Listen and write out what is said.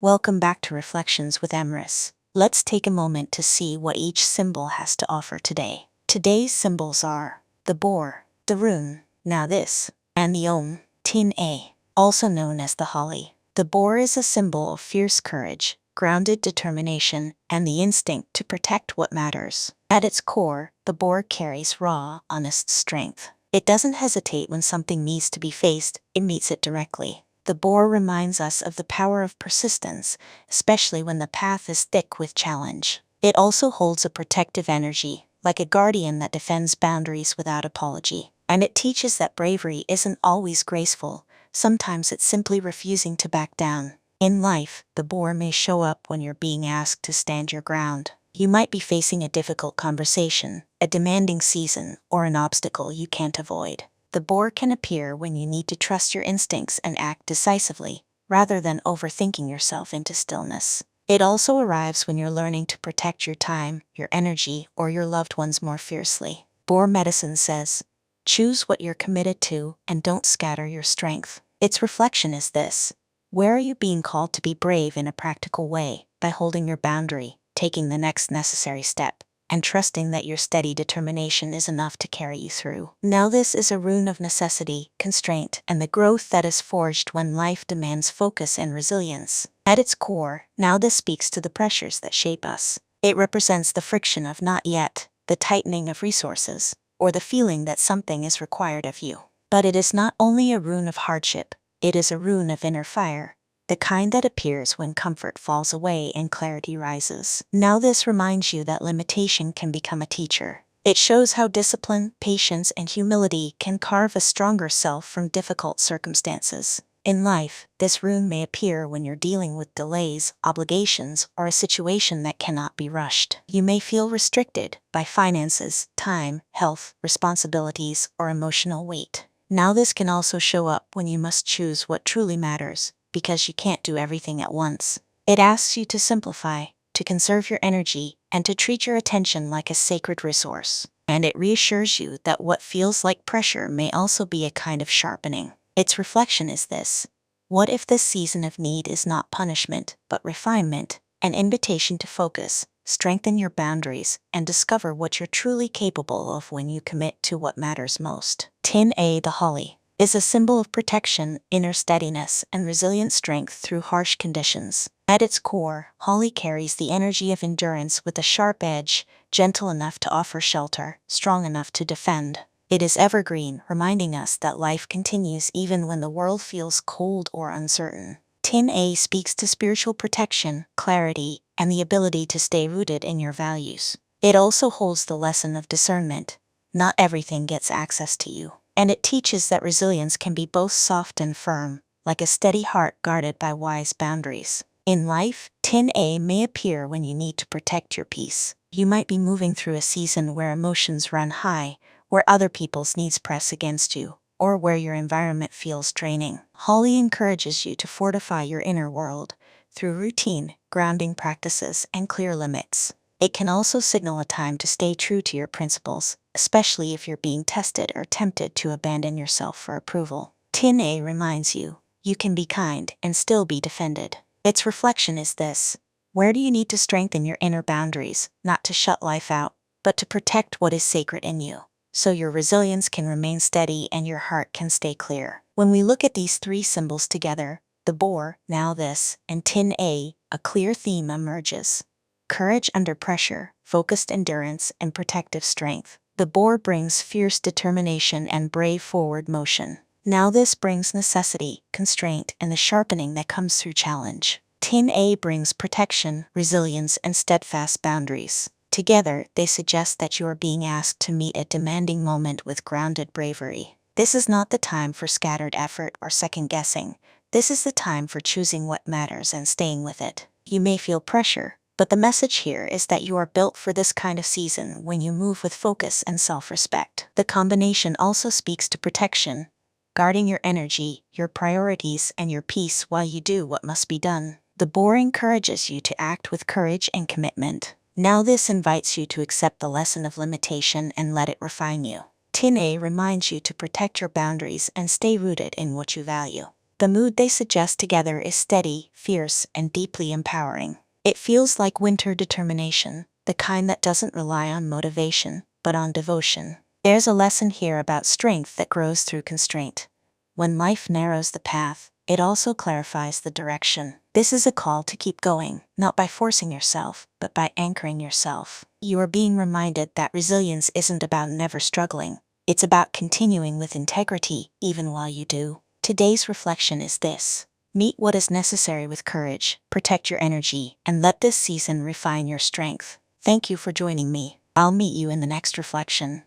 Welcome back to Reflections with Emrys. Let's take a moment to see what each symbol has to offer today. Today's symbols are the boar, the rune, Nauthiz, and the Tinne, also known as the holly. The boar is a symbol of fierce courage, grounded determination, and the instinct to protect what matters. At its core, the boar carries raw, honest strength. It doesn't hesitate when something needs to be faced, it meets it directly. The boar reminds us of the power of persistence, especially when the path is thick with challenge. It also holds a protective energy, like a guardian that defends boundaries without apology. And it teaches that bravery isn't always graceful, sometimes it's simply refusing to back down. In life, the boar may show up when you're being asked to stand your ground. You might be facing a difficult conversation, a demanding season, or an obstacle you can't avoid. The boar can appear when you need to trust your instincts and act decisively, rather than overthinking yourself into stillness. It also arrives when you're learning to protect your time, your energy, or your loved ones more fiercely. Boar medicine says, choose what you're committed to and don't scatter your strength. Its reflection is this: where are you being called to be brave in a practical way, by holding your boundary, taking the next necessary step, and trusting that your steady determination is enough to carry you through. Now this is a rune of necessity, constraint, and the growth that is forged when life demands focus and resilience. At its core, now this speaks to the pressures that shape us. It represents the friction of not yet, the tightening of resources, or the feeling that something is required of you. But it is not only a rune of hardship, it is a rune of inner fire, the kind that appears when comfort falls away and clarity rises. Now this reminds you that limitation can become a teacher. It shows how discipline, patience, and humility can carve a stronger self from difficult circumstances. In life, this rune may appear when you're dealing with delays, obligations, or a situation that cannot be rushed. You may feel restricted by finances, time, health, responsibilities, or emotional weight. Now this can also show up when you must choose what truly matters, because you can't do everything at once. It asks you to simplify, to conserve your energy, and to treat your attention like a sacred resource. And it reassures you that what feels like pressure may also be a kind of sharpening. Its reflection is this: what if this season of need is not punishment, but refinement, an invitation to focus, strengthen your boundaries, and discover what you're truly capable of when you commit to what matters most. Tinne, the holly, is a symbol of protection, inner steadiness, and resilient strength through harsh conditions. At its core, holly carries the energy of endurance with a sharp edge, gentle enough to offer shelter, strong enough to defend. It is evergreen, reminding us that life continues even when the world feels cold or uncertain. Tinne speaks to spiritual protection, clarity, and the ability to stay rooted in your values. It also holds the lesson of discernment. Not everything gets access to you. And it teaches that resilience can be both soft and firm, like a steady heart guarded by wise boundaries. In life, Tinne may appear when you need to protect your peace. You might be moving through a season where emotions run high, where other people's needs press against you, or where your environment feels draining. Holly encourages you to fortify your inner world through routine, grounding practices, and clear limits. It can also signal a time to stay true to your principles, especially if you're being tested or tempted to abandon yourself for approval. Tinne reminds you, you can be kind and still be defended. Its reflection is this: where do you need to strengthen your inner boundaries, not to shut life out, but to protect what is sacred in you, so your resilience can remain steady and your heart can stay clear? When we look at these three symbols together, the boar, Nauthiz, and Tinne, a clear theme emerges: courage under pressure, focused endurance, and protective strength. The boar brings fierce determination and brave forward motion. Nauthiz brings necessity, constraint, and the sharpening that comes through challenge. Tinne brings protection, resilience, and steadfast boundaries. Together, they suggest that you are being asked to meet a demanding moment with grounded bravery. This is not the time for scattered effort or second-guessing. This is the time for choosing what matters and staying with it. You may feel pressure, but the message here is that you are built for this kind of season when you move with focus and self-respect. The combination also speaks to protection, guarding your energy, your priorities, and your peace while you do what must be done. The boar encourages you to act with courage and commitment. Nauthiz invites you to accept the lesson of limitation and let it refine you. Tinne reminds you to protect your boundaries and stay rooted in what you value. The mood they suggest together is steady, fierce, and deeply empowering. It feels like winter determination, the kind that doesn't rely on motivation, but on devotion. There's a lesson here about strength that grows through constraint. When life narrows the path, it also clarifies the direction. This is a call to keep going, not by forcing yourself, but by anchoring yourself. You are being reminded that resilience isn't about never struggling. It's about continuing with integrity, even while you do. Today's reflection is this: meet what is necessary with courage, protect your energy, and let this season refine your strength. Thank you for joining me. I'll meet you in the next reflection.